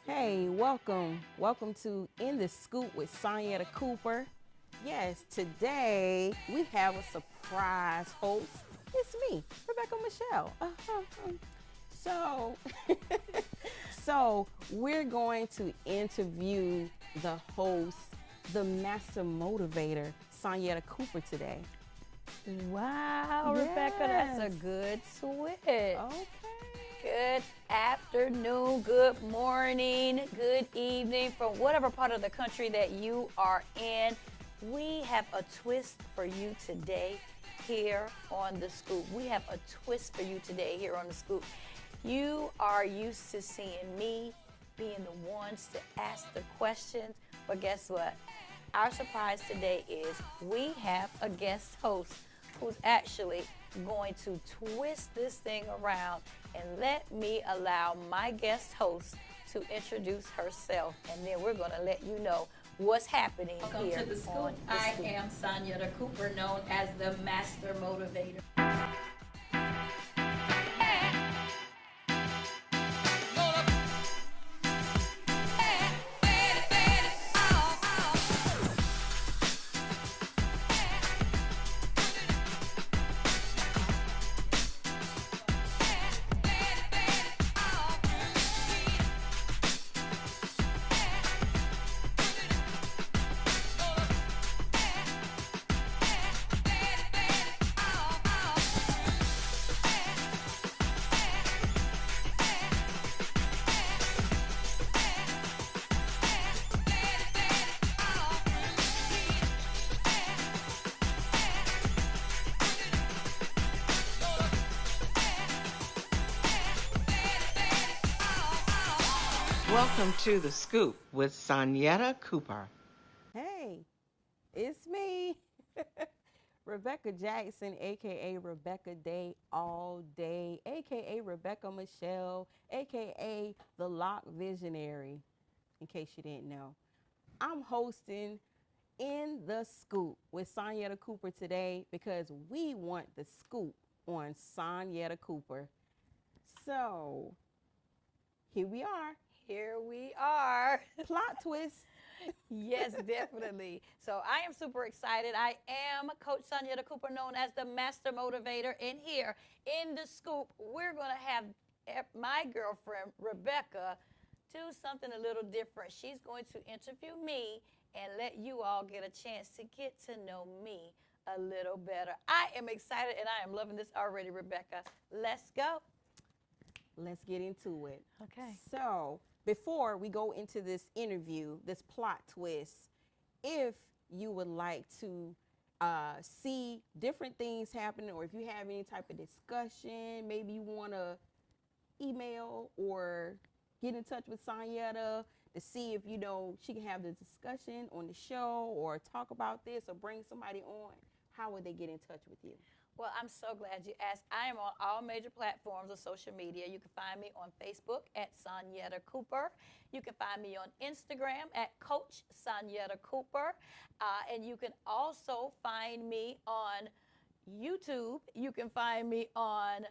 Hey, welcome. Welcome to In the Scoop with Sonyetta Cooper. Yes, today we have a surprise host. It's me, Rebecca Michelle. So, so we're going to interview the host, the master motivator, Sonyetta Cooper today. Wow, Rebecca, that's a Yes. good switch. Okay. Good afternoon, good morning, good evening from whatever part of the country that you are in. We have a twist for you today here on The Scoop. We have a twist for you today here on The Scoop. You are used to seeing me being the ones to ask the questions, but guess what? Our surprise today is we have a guest host who's actually going to twist this thing around and let me allow my guest host to introduce herself, and then we're going to let you know what's happening Welcome here to the Scoop. on The I Scoop. am Sonyetta Cooper, known as the Master Motivator. Welcome to The Scoop with Sonyetta Cooper. Hey, it's me, Rebecca Jackson, aka Rebecca Day All Day, aka Rebecca Michelle, aka the Lock Visionary. In case you didn't know, I'm hosting In the Scoop with Sonyetta Cooper today because we want the scoop on Sonyetta Cooper. So here we are. Here we are. Plot twist. Yes, definitely. So I am super excited. I am Coach Sonyetta Cooper, known as the Master Motivator. And here in The Scoop, we're going to have my girlfriend, Rebecca, do something a little different. She's going to interview me and let you all get a chance to get to know me a little better. I am excited and I am loving this already, Rebecca. Let's go. Let's get into it. Okay. So, before we go into this interview, this plot twist, if you would like to see different things happening, or if you have any type of discussion, maybe you want to email or get in touch with Sonyetta to see if she can have the discussion on the show or talk about this or bring somebody on, how would they get in touch with you? Well, I'm so glad you asked. I am on all major platforms of social media. You can find me on Facebook at Sonyetta Cooper. You can find me on Instagram at Coach Sonyetta Cooper. And you can also find me on YouTube. You can find me on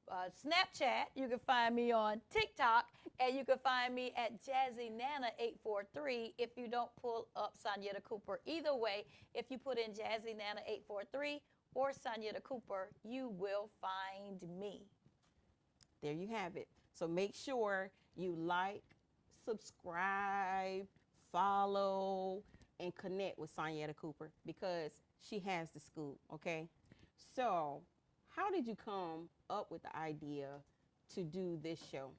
Snapchat. You can find me on TikTok. And you can find me at Jazzy Nana 843 if you don't pull up Sonyetta Cooper. Either way, if you put in Jazzy Nana 843 or Sonyetta Cooper, you will find me. There you have it. So make sure you like, subscribe, follow, and connect with Sonyetta Cooper because she has the scoop, okay? So, how did you come up with the idea to do this show?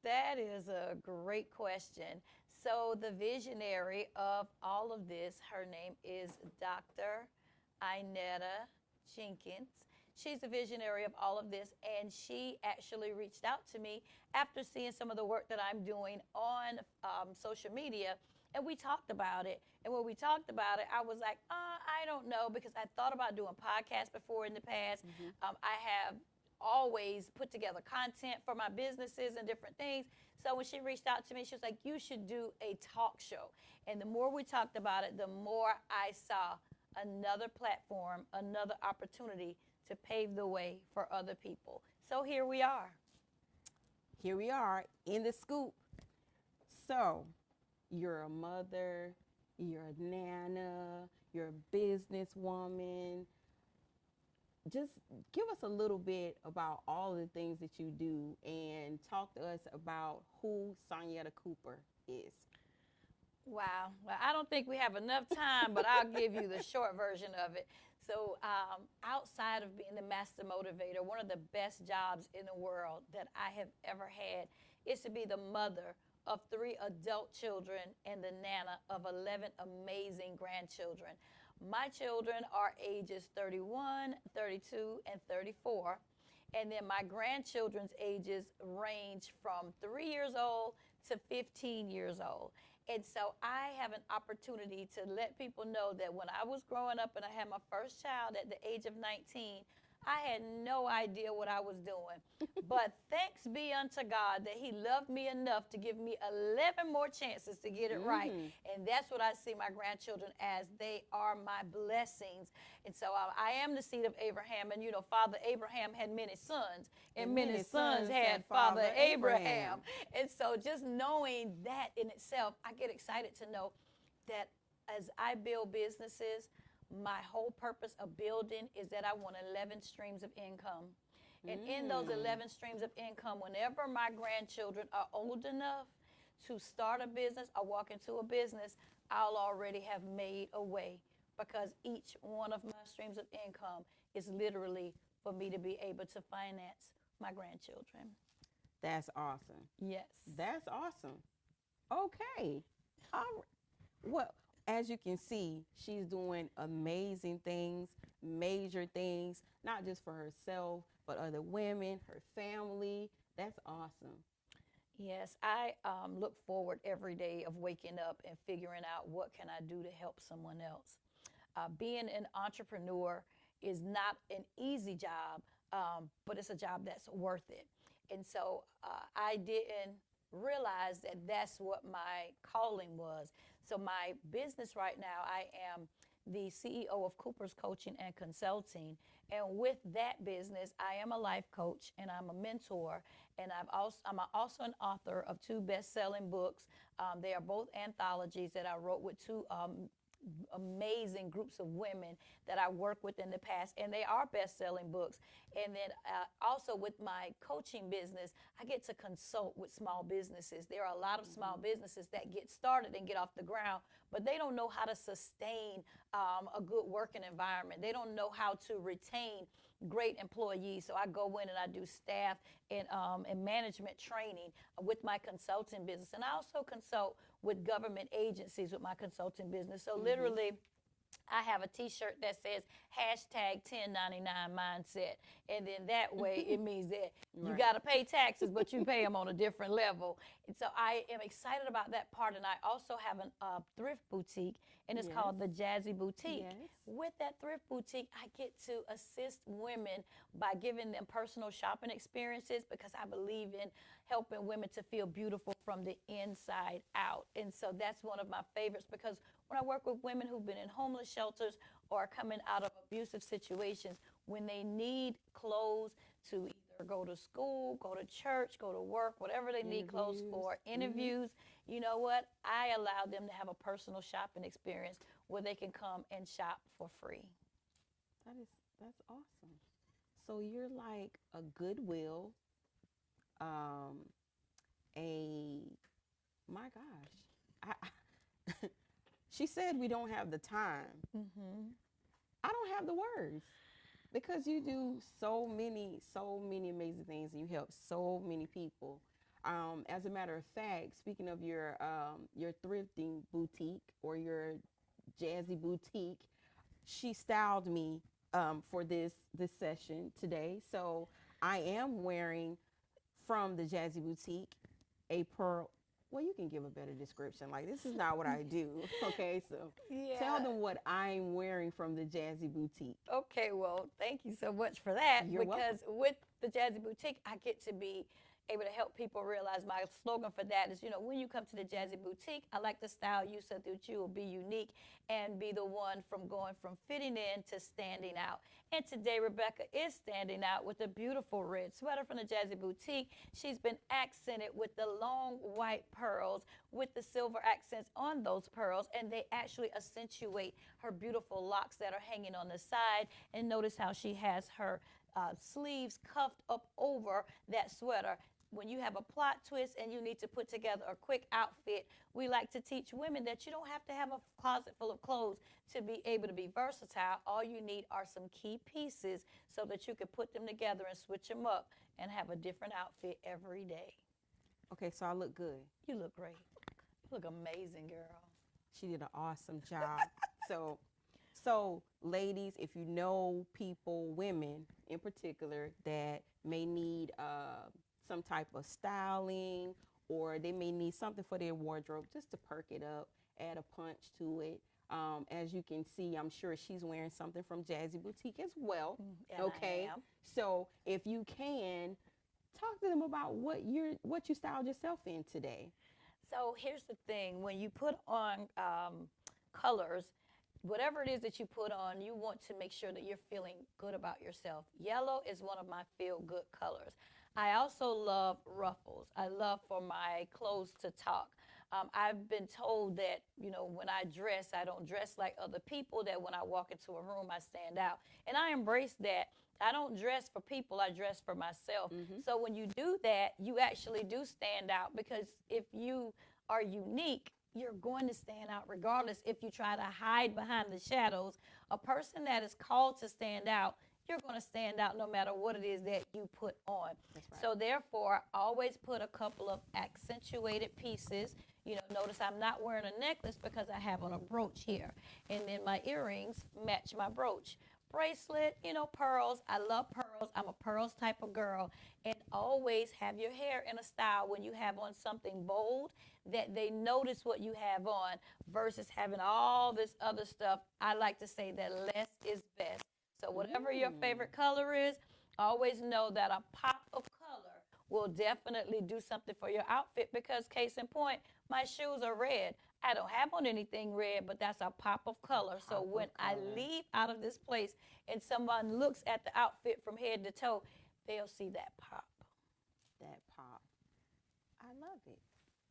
That is a great question. So, the visionary of all of this, her name is Dr. Inetta Jenkins. She's the visionary of all of this, and she actually reached out to me after seeing some of the work that I'm doing on social media, and we talked about it. And when we talked about it, I was like, I don't know, because I thought about doing podcasts before in the past. I have always put together content for my businesses and different things. So when she reached out to me, she was like, you should do a talk show. And the more we talked about it, the more I saw another platform, another opportunity to pave the way for other people. So here we are. Here we are in the scoop So, you're a mother, you're a nana, you're a businesswoman. Just give us a little bit about all the things that you do and talk to us about who Sonyetta Cooper is. Wow. Well, I don't think we have enough time, but I'll give you the short version of it. So, outside of being the master motivator, one of the best jobs in the world that I have ever had is to be the mother of 3 adult children and the nana of 11 amazing grandchildren. My children are ages 31, 32, and 34. And then my grandchildren's ages range from 3 years old to 15 years old. And so I have an opportunity to let people know that when I was growing up and I had my first child at the age of 19, I had no idea what I was doing. But thanks be unto God that He loved me enough to give me 11 more chances to get it right. And that's what I see my grandchildren as. They are my blessings. And so I am the seed of Abraham. And, you know, Father Abraham had many sons, and many sons had Father Abraham. And so just knowing that in itself, I get excited to know that as I build businesses, my whole purpose of building is that I want 11 streams of income. And in those 11 streams of income, whenever my grandchildren are old enough to start a business or walk into a business, I'll already have made a way, because each one of my streams of income is literally for me to be able to finance my grandchildren. That's awesome. Yes. That's awesome. Okay. Well, as you can see, she's doing amazing things, major things, not just for herself, but other women, her family. That's awesome. Yes, I look forward every day of waking up and figuring out what can I do to help someone else. Being an entrepreneur is not an easy job, but it's a job that's worth it. And so I didn't realize that that's what my calling was. So my business right now, I am the CEO of Cooper's Coaching and Consulting. And with that business, I am a life coach and I'm a mentor. And I'm also an author of 2 best-selling books. They are both anthologies that I wrote with 2 amazing groups of women that I worked with in the past, and they are best-selling books. And then also with my coaching business, I get to consult with small businesses. There are a lot of small businesses that get started and get off the ground, but they don't know how to sustain a good working environment. They don't know how to retain great employees. So I go in and I do staff and management training with my consulting business. And I also consult with government agencies with my consulting business. So literally, I have a t-shirt that says #1099 mindset. And then that way it means that you got to pay taxes, but you pay them on a different level. And so I am excited about that part. And I also have a thrift boutique, and it's called the Jazzy Boutique. With that thrift boutique, I get to assist women by giving them personal shopping experiences, because I believe in helping women to feel beautiful from the inside out. And so that's one of my favorites, because when I work with women who've been in homeless shelters or coming out of abusive situations, when they need clothes to either go to school, go to church, go to work, whatever they need clothes for, interviews, you know what? I allow them to have a personal shopping experience where they can come and shop for free. That's awesome. So you're like a Goodwill, my gosh. She said we don't have the time. I don't have the words, because you do so many amazing things, and you help so many people. As a matter of fact, speaking of your thrifting boutique or your Jazzy Boutique, she styled me for this session today. So I am wearing, from the Jazzy Boutique, a pearl. Well, you can give a better description. Like, this is not what I do. Okay, so tell them what I'm wearing from the Jazzy Boutique. Okay, well, thank you so much for that. You're because welcome. With the Jazzy Boutique, I get to be able to help people realize my slogan for that is, you know, when you come to the Jazzy Boutique, I like the style you so that you will be unique and be the one from going from fitting in to standing out. And today, Rebecca is standing out with a beautiful red sweater from the Jazzy Boutique. She's been accented with the long white pearls with the silver accents on those pearls, and they actually accentuate her beautiful locks that are hanging on the side. And notice how she has her sleeves cuffed up over that sweater. When you have a plot twist and you need to put together a quick outfit, we like to teach women that you don't have to have a closet full of clothes to be able to be versatile. All you need are some key pieces so that you can put them together and switch them up and have a different outfit every day. Okay, so I look good. You look great. You look amazing, girl. She did an awesome job. So ladies, if you know people, women in particular, that may need some type of styling, or they may need something for their wardrobe just to perk it up, add a punch to it. As you can see, I'm sure she's wearing something from Jazzy Boutique as well. And okay. I am. So if you can, talk to them about what you styled yourself in today. So here's the thing. When you put on colors, whatever it is that you put on, you want to make sure that you're feeling good about yourself. Yellow is one of my feel-good colors. I also love ruffles. I love for my clothes to talk. I've been told that, you know, when I dress, I don't dress like other people, that when I walk into a room, I stand out. And I embrace that. I don't dress for people, I dress for myself. So when you do that, you actually do stand out, because if you are unique, you're going to stand out regardless if you try to hide behind the shadows. A person that is called to stand out, you're going to stand out no matter what it is that you put on. That's right. So therefore, always put a couple of accentuated pieces. You know, notice I'm not wearing a necklace because I have on a brooch here. And then my earrings match my brooch. Bracelet, you know, pearls. I love pearls. I'm a pearls type of girl. And always have your hair in a style when you have on something bold that they notice what you have on versus having all this other stuff. I like to say that less is best. So whatever your favorite color is, always know that a pop of color will definitely do something for your outfit, because case in point, my shoes are red. I don't have on anything red, but that's a pop of color. So when I leave out of this place and someone looks at the outfit from head to toe, they'll see that pop. That pop. I love it.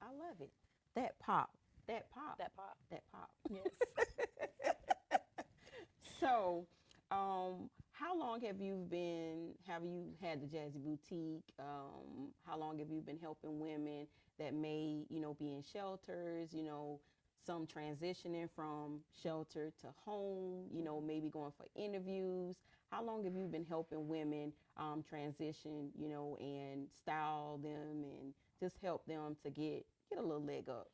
I love it. That pop. That pop. That pop. That pop. Yes. So, how long have you had the Jazzy Boutique? How long have you been helping women that may, you know, be in shelters, you know, some transitioning from shelter to home, you know, maybe going for interviews? How long have you been helping women transition, you know, and style them and just help them to get a little leg up?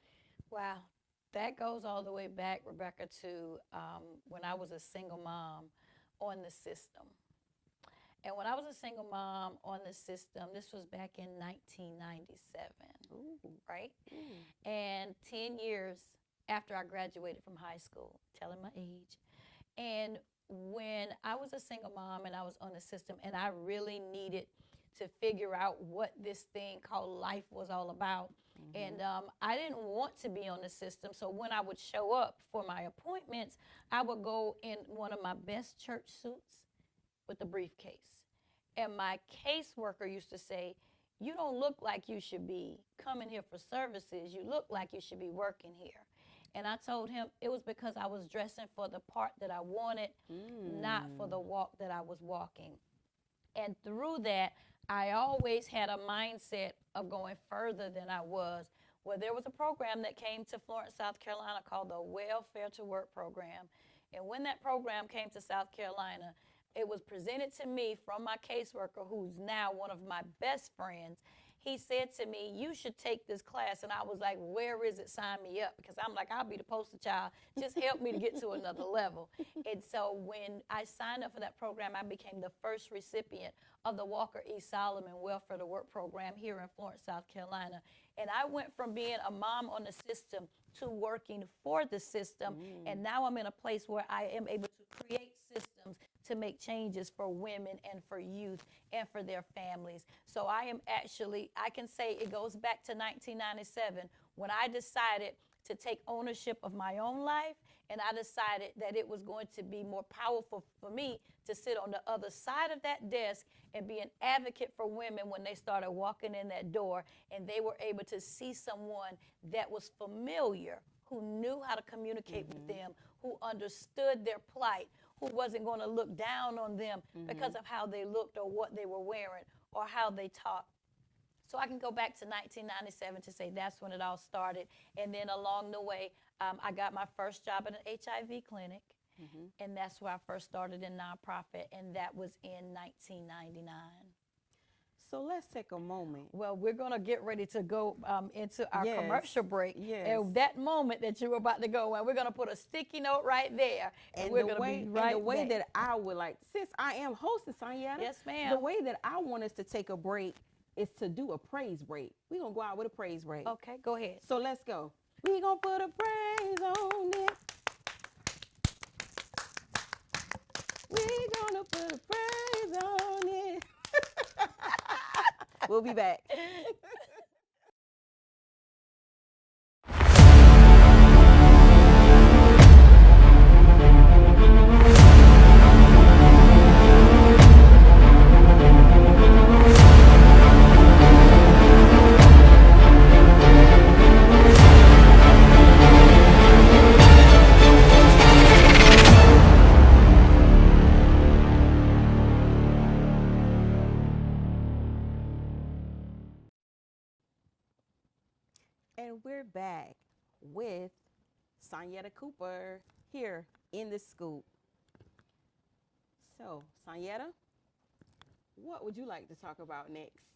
Wow. That goes all the way back, Rebecca, to when I was a single mom on the system. And when I was a single mom on the system, this was back in 1997, Ooh. right? Ooh. And 10 years after I graduated from high school, telling my age. And when I was a single mom and I was on the system and I really needed to figure out what this thing called life was all about. And I didn't want to be on the system. So when I would show up for my appointments, I would go in one of my best church suits with a briefcase. And my caseworker used to say, "You don't look like you should be coming here for services. You look like you should be working here." And I told him it was because I was dressing for the part that I wanted, not for the walk that I was walking. And through that, I always had a mindset of going further than I was. Well, there was a program that came to Florence, South Carolina called the Welfare to Work program. And when that program came to South Carolina, it was presented to me from my caseworker, who's now one of my best friends. He said to me, "You should take this class." And I was like, "Where is it? Sign me up." Because I'm like, I'll be the poster child. Just help me to get to another level. And so when I signed up for that program, I became the first recipient of the Walker E. Solomon Welfare to Work program here in Florence, South Carolina. And I went from being a mom on the system to working for the system. And now I'm in a place where I am able to create systems to make changes for women and for youth and for their families. So I can say it goes back to 1997 when I decided to take ownership of my own life, and I decided that it was going to be more powerful for me to sit on the other side of that desk and be an advocate for women when they started walking in that door and they were able to see someone that was familiar, who knew how to communicate with them, who understood their plight, who wasn't going to look down on them because of how they looked or what they were wearing or how they talked. So I can go back to 1997 to say that's when it all started. And then along the way, I got my first job at an HIV clinic. And that's where I first started in nonprofit, and that was in 1999. So let's take a moment. Well, we're going to get ready to go into our Yes, commercial break. yes. And that moment that you were about to go, and we're going to put a sticky note right there. And we're going to be right and the way back. that I would like, since I am hosting, Sonyetta, Yes, ma'am. the way that I want us to take a break is to do a praise break. We're going to go out with a praise break. Okay, go ahead. So let's go. We're going to put a praise on it. We're going to put a praise on it. We'll be back. And we're back with Sonyetta Cooper here in the Scoop. So, Sonyetta, what would you like to talk about next?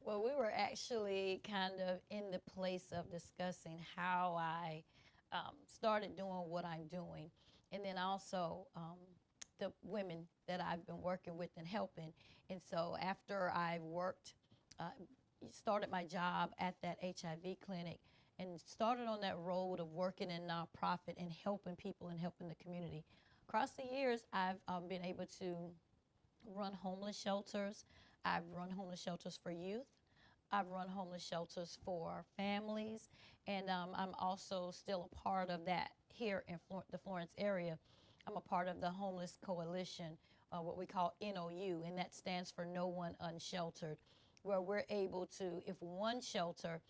Well, we were actually kind of in the place of discussing how I started doing what I'm doing, and then also the women that I've been working with and helping. And so after I worked, started my job at that HIV clinic and started on that road of working in nonprofit and helping people and helping the community. Across the years, I've been able to run homeless shelters. I've run homeless shelters for youth. I've run homeless shelters for families. And I'm also still a part of that here in the Florence area. I'm a part of the Homeless Coalition, what we call NOU, and that stands for No One Unsheltered, where we're able to, if one shelter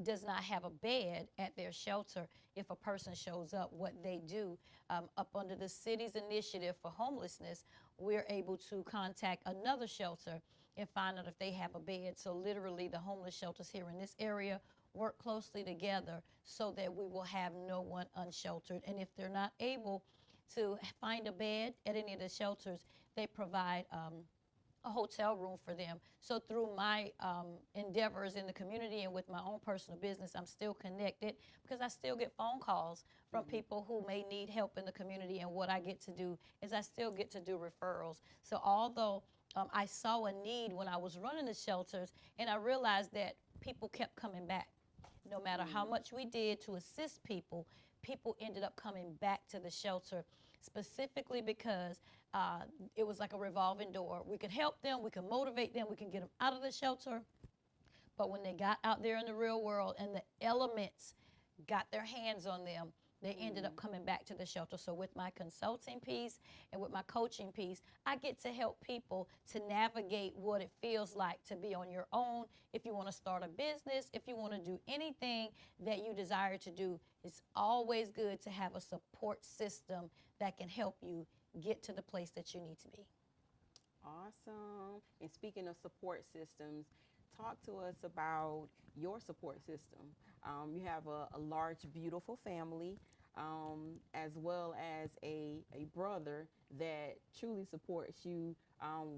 does not have a bed at their shelter, if a person shows up, what they do, up under the city's initiative for homelessness, we're able to contact another shelter and find out if they have a bed. So literally the homeless shelters here in this area work closely together so that we will have no one unsheltered. And if they're not able to find a bed at any of the shelters, they provide a hotel room for them. So through my endeavors in the community and with my own personal business, I'm still connected because I still get phone calls from people who may need help in the community. And what I get to do is I still get to do referrals. So although I saw a need when I was running the shelters, and I realized that people kept coming back. No matter how much we did to assist people, people ended up coming back to the shelter specifically because it was like a revolving door. We could help them, we could motivate them, we can get them out of the shelter. But when they got out there in the real world and the elements got their hands on them, they ended up coming back to the shelter. So with my consulting piece and with my coaching piece, I get to help people to navigate what it feels like to be on your own. If you want to start a business, if you want to do anything that you desire to do, it's always good to have a support system that can help you get to the place that you need to be. Awesome. And speaking of support systems, talk to us about your support system. You have a large, beautiful family, as well as a brother that truly supports you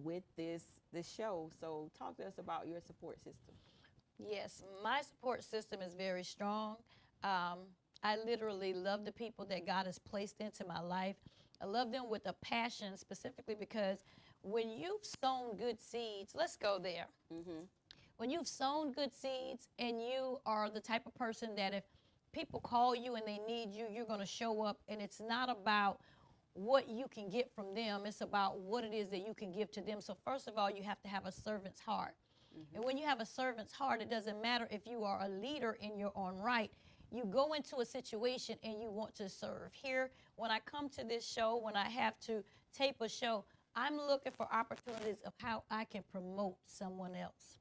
with this show. So talk to us about your support system. Yes, my support system is very strong. I literally love the people that God has placed into my life. I love them with a passion, specifically because when you've sown good seeds, let's go there. When you've sown good seeds and you are the type of person that if people call you and they need you, you're going to show up, and it's not about what you can get from them. It's about what it is that you can give to them. So first of all, you have to have a servant's heart. And when you have a servant's heart, it doesn't matter if you are a leader in your own right. You go into a situation and you want to serve. Here, when I come to this show, when I have to tape a show, I'm looking for opportunities of how I can promote someone else.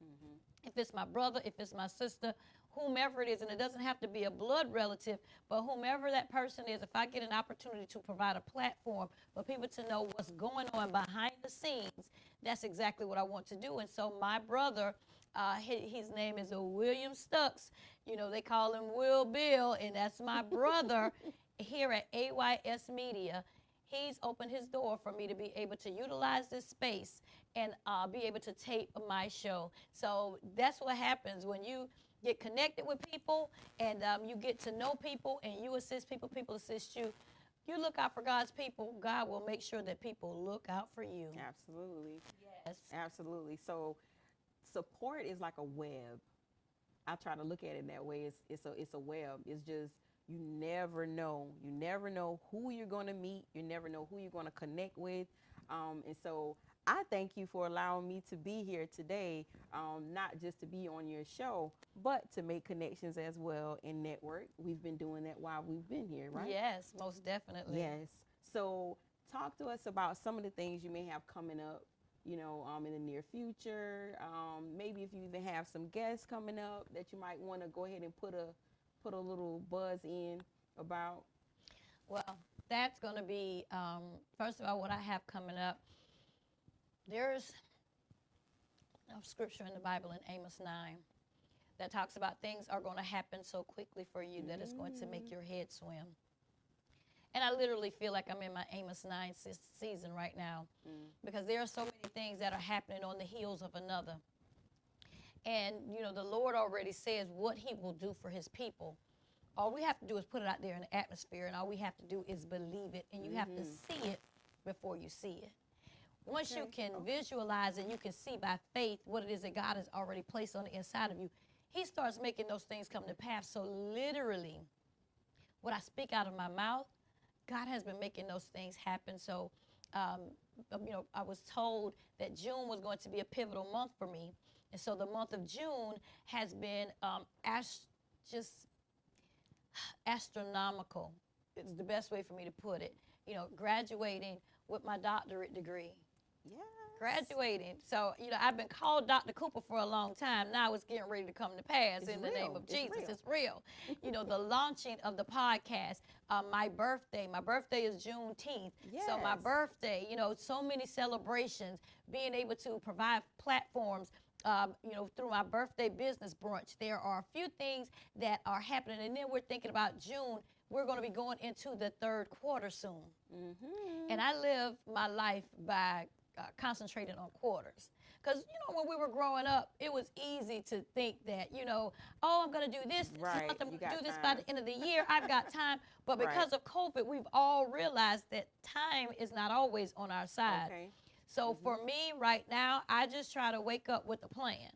If it's my brother, if it's my sister, whomever it is, and it doesn't have to be a blood relative, but whomever that person is, if I get an opportunity to provide a platform for people to know what's going on behind the scenes, that's exactly what I want to do. And so my brother, his name is William Stucks. You know, they call him Will Bill, and that's my brother here at AYS Media. He's opened his door for me to be able to utilize this space and be able to tape my show. So that's what happens when you get connected with people and you get to know people and you assist people, people assist you. You look out for God's people, God will make sure that people look out for you. Absolutely. Yes. Absolutely. So support is like a web. I try to look at it that way. It's a web. It's just, you never know. You never know who you're going to meet. You never know who you're going to connect with. And so I thank you for allowing me to be here today, not just to be on your show, but to make connections as well and network. We've been doing that while we've been here, right? Yes, most definitely. Yes. So talk to us about some of the things you may have coming up, you know, in the near future. Maybe if you even have some guests coming up that you might want to go ahead and put a little buzz in about. Well, that's going to be, first of all, what I have coming up. There's a scripture in the Bible in Amos 9 that talks about things are going to happen so quickly for you that it's going to make your head swim. And I literally feel like I'm in my Amos 9 season right now because there are so many things that are happening on the heels of another. And, you know, the Lord already says what he will do for his people. All we have to do is put it out there in the atmosphere, and all we have to do is believe it, and you have to see it before you see it. Once you can visualize and you can see by faith what it is that God has already placed on the inside of you, he starts making those things come to pass. So literally, what I speak out of my mouth, God has been making those things happen. So, you know, I was told that June was going to be a pivotal month for me. And so the month of June has been just astronomical. It's the best way for me to put it. You know, graduating with my doctorate degree. Yeah. Graduating. So, you know, I've been called Dr. Cooper for a long time. Now it's getting ready to come to pass in the name of Jesus. It's real. You know, the launching of the podcast, my birthday is Juneteenth. Yes. So my birthday, you know, so many celebrations, being able to provide platforms, you know, through my birthday business brunch. There are a few things that are happening. And then we're thinking about June. We're going to be going into the third quarter soon. And I live my life by concentrating on quarters. Because, you know, when we were growing up, it was easy to think that, you know, oh, I'm going to do this month, I'm going to do this by the end of the year. I've got time. But because of COVID, we've all realized that time is not always on our side. Okay. So for me right now, I just try to wake up with a plan.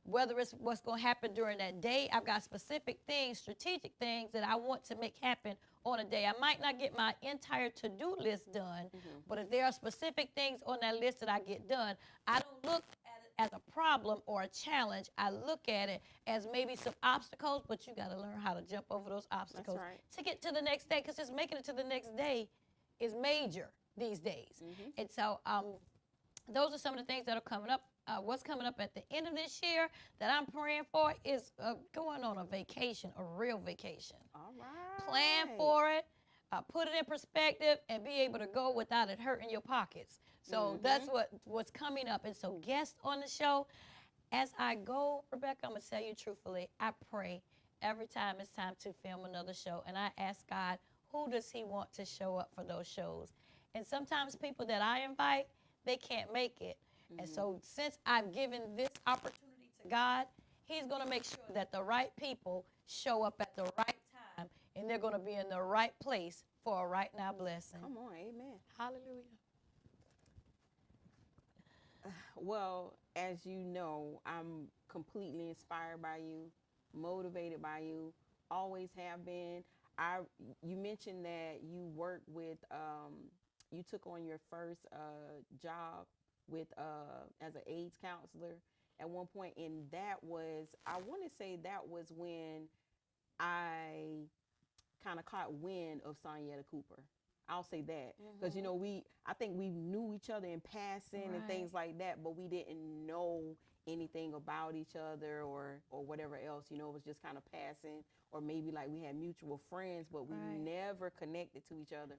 Whether it's what's going to happen during that day, I've got specific things, strategic things that I want to make happen on a day. I might not get my entire to-do list done, but if there are specific things on that list that I get done, I don't look at it as a problem or a challenge. I look at it as maybe some obstacles, but you got to learn how to jump over those obstacles to get to the next day, because just making it to the next day is major these days. And so those are some of the things that are coming up. What's coming up at the end of this year that I'm praying for is going on a vacation, a real vacation. All right. Plan for it, put it in perspective, and be able to go without it hurting your pockets. So that's what's coming up. And so guests on the show, as I go, Rebecca, I'm going to tell you truthfully, I pray every time it's time to film another show. And I ask God, who does he want to show up for those shows? And sometimes people that I invite, they can't make it. And so since I've given this opportunity to God, he's going to make sure that the right people show up at the right time, and they're going to be in the right place for a right now blessing. Come on, amen. Hallelujah. Well, as you know, I'm completely inspired by you, motivated by you, always have been. You mentioned that you work with you took on your first job with as an AIDS counselor at one point, and that was, I want to say that was when I kind of caught wind of Sonyetta Cooper. I'll say that because you know I think we knew each other in passing and things like that, but we didn't know anything about each other or whatever else. You know, it was just kind of passing, or maybe like we had mutual friends, but we never connected to each other.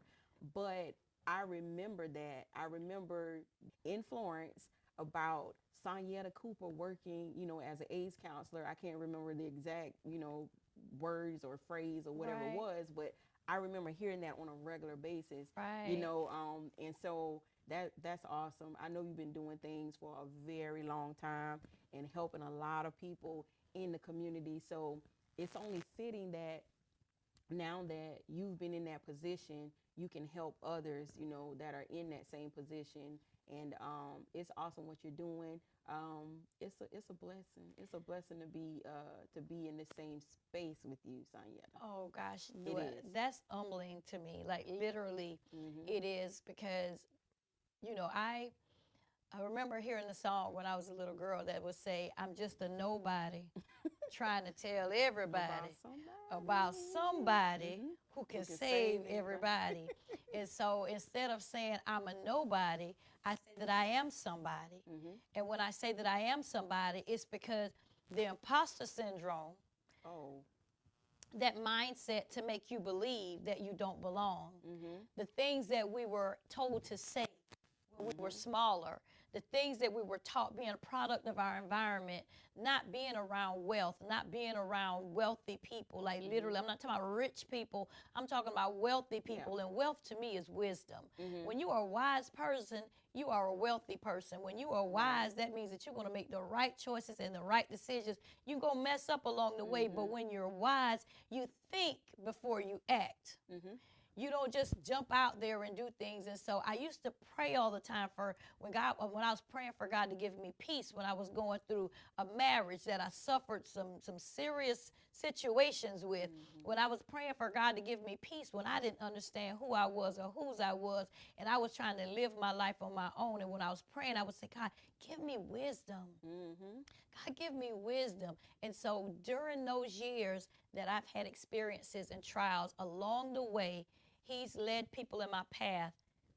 But I remember that. I remember in Florence about Sonyetta Cooper working, you know, as an AIDS counselor. I can't remember the exact, you know, words or phrase or whatever it was, but I remember hearing that on a regular basis, you know, and so that's awesome. I know you've been doing things for a very long time and helping a lot of people in the community. So it's only fitting that now that you've been in that position, you can help others, you know, that are in that same position. And it's awesome what you're doing. It's a blessing. It's a blessing to be in the same space with you, Sonyetta. Oh gosh, It is. that's humbling to me. Like literally, it is, because you know I remember hearing the song when I was a little girl that would say, "I'm just a nobody, trying to tell everybody about somebody who can save everybody." And so instead of saying I'm a nobody, I say that I am somebody. And when I say that I am somebody, it's because the imposter syndrome, that mindset to make you believe that you don't belong, the things that we were told to say when we were smaller, the things that we were taught, being a product of our environment, not being around wealth, not being around wealthy people. Like literally, I'm not talking about rich people, I'm talking about wealthy people. And wealth to me is wisdom. When you are a wise person, you are a wealthy person. When you are wise, that means that you're going to make the right choices and the right decisions. You're going to mess up along the way, but when you're wise, you think before you act. You don't just jump out there and do things. And so I used to pray all the time for when I was praying for God to give me peace when I was going through a marriage that I suffered some serious situations with. When I was praying for God to give me peace when I didn't understand who I was or whose I was, and I was trying to live my life on my own. And when I was praying, I would say, God, give me wisdom. God, give me wisdom. And so during those years that I've had experiences and trials along the way, He's led people in my path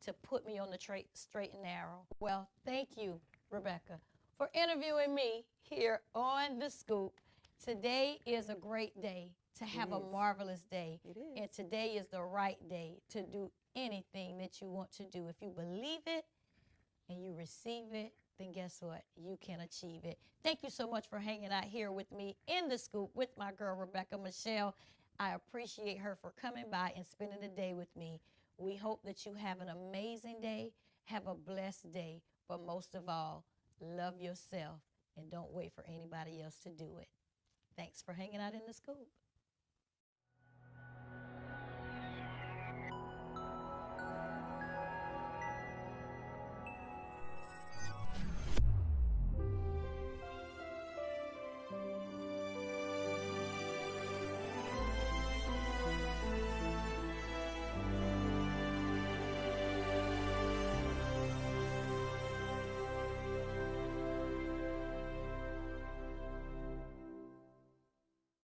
to put me on the straight and narrow. Well, thank you, Rebecca, for interviewing me here on The Scoop. Today is a great day to have a marvelous day. It is. And today is the right day to do anything that you want to do. If you believe it and you receive it, then guess what? You can achieve it. Thank you so much for hanging out here with me in The Scoop with my girl, Rebecca Michelle. I appreciate her for coming by and spending the day with me. We hope that you have an amazing day, have a blessed day, but most of all, love yourself and don't wait for anybody else to do it. Thanks for hanging out in The Scoop.